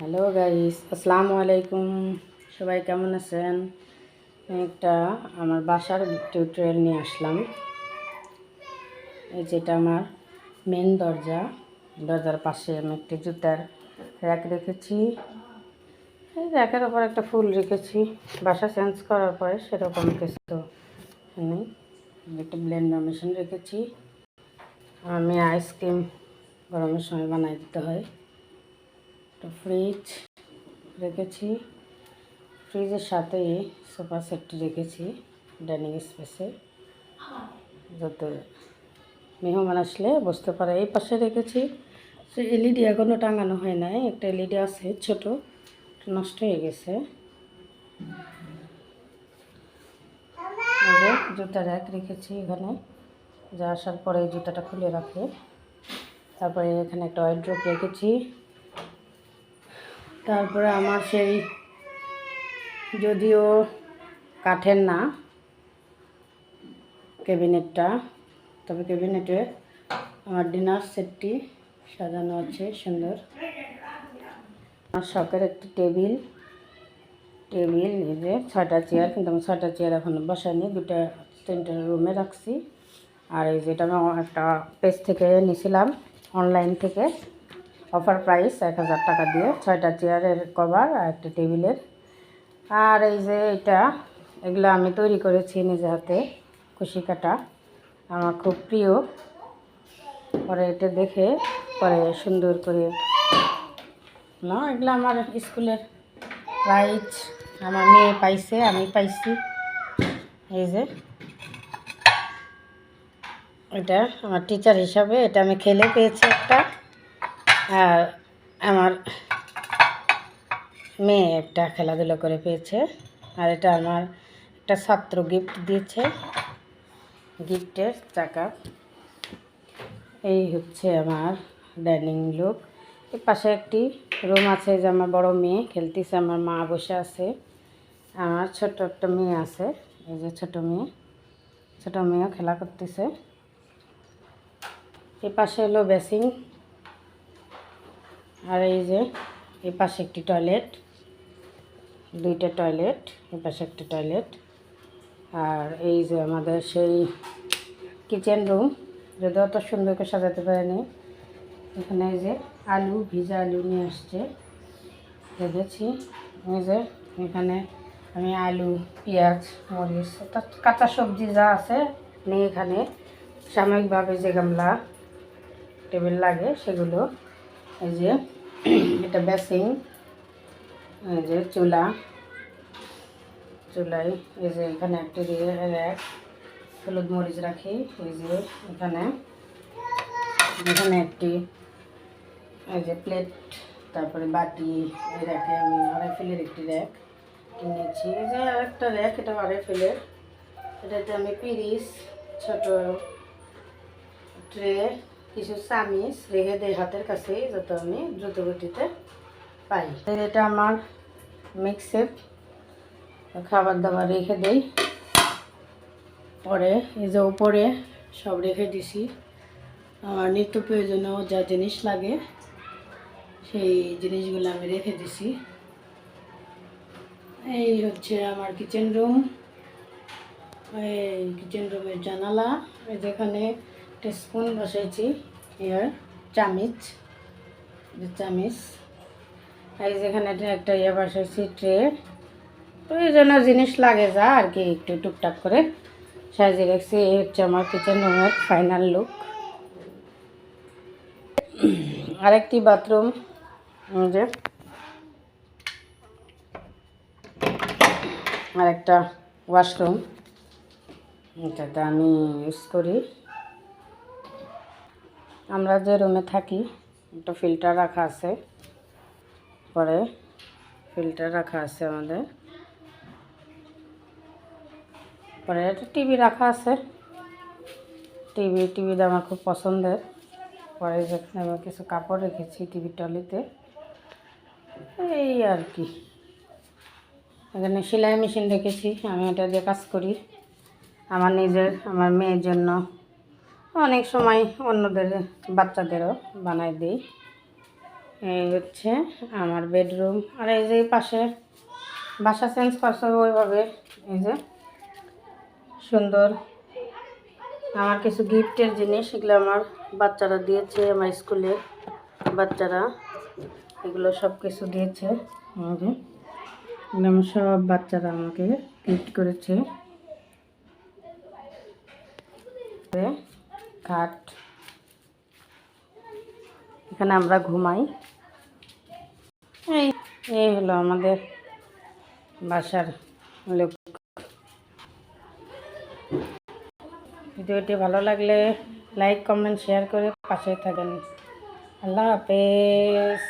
Hello guys, আসসালামু আলাইকুম। সবাই কেমন আছেন? একটা আমার বাসার টিউটোরিয়াল নিয়ে আসলাম। এই যেটা আমার মেন দরজার পাশে আমি একটি জুতার র্যাক রেখেছি। এই র্যাকের ওপর একটা ফুল রেখেছি। বাসা চেঞ্জ করার পরে সেরকম কিছু নেই। একটা ব্লেন্ডার মেশিন রেখেছি। আমি আইসক্রিম গরমের সময় বানাই দিতে হয়। একটা ফ্রিজ রেখেছি। ফ্রিজের সাথে সোফা সেটটি রেখেছি ডাইনিং স্পেসে, যাতে মেহমান আসলে বসতে পারে। এই পাশে রেখেছি। সে এলইডি এখনও টাঙানো হয় নাই। একটা এলইডি আছে ছোট, নষ্ট হয়ে গেছে। জুতা র্যাক রেখেছি এখানে, যা আসার পরে জুতাটা খুলে রাখে। তারপরে এখানে একটা ওয়ার্ড্রপ রেখেছি। তারপরে আমার সেই, যদিও কাঠের না ক্যাবিনেটটা, তবে ক্যাবিনেটে আমার ডিনার সেটটি সাজানো আছে সুন্দর। আমার শখের একটি টেবিল, এই যে 6টা চেয়ার, কিন্তু আমি 6টা চেয়ার এখন বসাইনি, 2-3টা রুমে রাখছি। আর এই যেটা আমি একটা পেজ থেকে নিয়েছিলাম, অনলাইন থেকে, অফার প্রাইস 1000 টাকা দিয়ে 6টা চেয়ারের কভার আর একটা টেবিলের। আর এই যে এগুলো আমি তৈরি করেছি নিজে হাতে, কুশি কাটা, আমার খুব প্রিয়। পরে এটা দেখে পরে সুন্দর করে না, এগুলো আমার স্কুলের প্রাইজ, আমার মেয়ে পাইছে, আমি পাইছি। এই যে এটা আমার টিচার হিসাবে এটা আমি খেলে পেয়েছি একটা, আর আমার মেয়ে একটা খেলাধুলো করে পেয়েছে। আর এটা আমার একটা ছাত্র গিফট দিয়েছে, গিফটের টাকা। এই হচ্ছে আমার ডাইনিং লুক। এর পাশে একটি রুম আছে, যে আমার বড় মেয়ে খেলতেছে, আমার মা বসে আছে, আমার ছোট একটা মেয়ে আছে, এই যে ছোট মেয়েও খেলা করতেছে। এই পাশে হলো বেসিং, আর এই যে এই পাশে একটি টয়লেট, 2টা টয়লেট, এই পাশে একটা টয়লেট। আর এই যে আমাদের সেই কিচেন রুম, যদি অত সুন্দর করে সাজাতে পারেনি। এখানে এই যে ভিজা আলু নিয়ে আসছে, রেখেছি। এই যে এখানে আমি আলু, পেঁয়াজ, মরিচ, কাঁচা সবজি যা আছে নিয়ে এখানে সাময়িকভাবে যে গামলা টেবিল লাগে সেগুলো। এই যে এটা বেসিং, এই যে চুলাই, এই যে এখানে একটি র্যাক, হলুদ মরিচ রাখি। এই যে এখানে একটি, এই যে প্লেট, তারপরে বাটি, এই র্যাকে আমি আড়াই একটি র্যাক কিনেছি। এই যে আরেকটা র্যাক, এটা 2.5 এটাতে আমি পিরিচ, ছোট ট্রে, কিছু চামিচ রেখে দেই হাতের কাছে, যাতে আমি দ্রুত গতিতে পাই। এটা আমার মিক্সের খাবার দাবার রেখে দেই। পরে এই যে উপরে সব রেখে দিছি, আমার নিত্য প্রয়োজনীয় যা জিনিস লাগে সেই জিনিসগুলো আমি রেখে দিছি। এই হচ্ছে আমার কিচেন রুম। এই কিচেন রুমের জানালা, যেখানে একটা স্পুন বসাইছি, চামিচ, এই যেখানে একটা বসাইছি ট্রে। তো এই জন্য জিনিস লাগে যা আর কি, একটু টুকটাক করে সাজিয়ে রাখছি। এই হচ্ছে আমার কিচেন রুমের ফাইনাল লুক। আরেকটি বাথরুম, যে আরেকটা ওয়াশরুম, এটাতে আমি ইউজ করি। আমরা যে রুমে থাকি একটা ফিল্টার রাখা আছে, আমাদের। পরে একটা টিভি রাখা আছে, টিভিটা আমার খুব পছন্দের। পরে যেখানে আমি কিছু কাপড় রেখেছি টিভির টলিতে, এই আর কি। এখানে সেলাই মেশিন রেখেছি, আমি এটা দিয়ে কাজ করি, আমার মেয়ের জন্য, অনেক সময় অন্যদের বাচ্চাদেরও বানাই দিই। এই হচ্ছে আমার বেডরুম। আর এই যে পাশে বাসা চেঞ্জ করছে ওইভাবে, এই যে সুন্দর আমার কিছু গিফটের জিনিস, এগুলো আমার বাচ্চারা দিয়েছে, আমার স্কুলের বাচ্চারা এগুলো সব কিছু দিয়েছে আমাকে। এগুলো আমার সব বাচ্চারা আমাকে গিফট করেছে। খাট, এখানে আমরা ঘুমাই। এই এই হলো আমাদের বাসার লোক। ভিডিওটি ভালো লাগলে লাইক কমেন্ট শেয়ার করে পাশে থাকেন। আল্লাহ হাফেজ।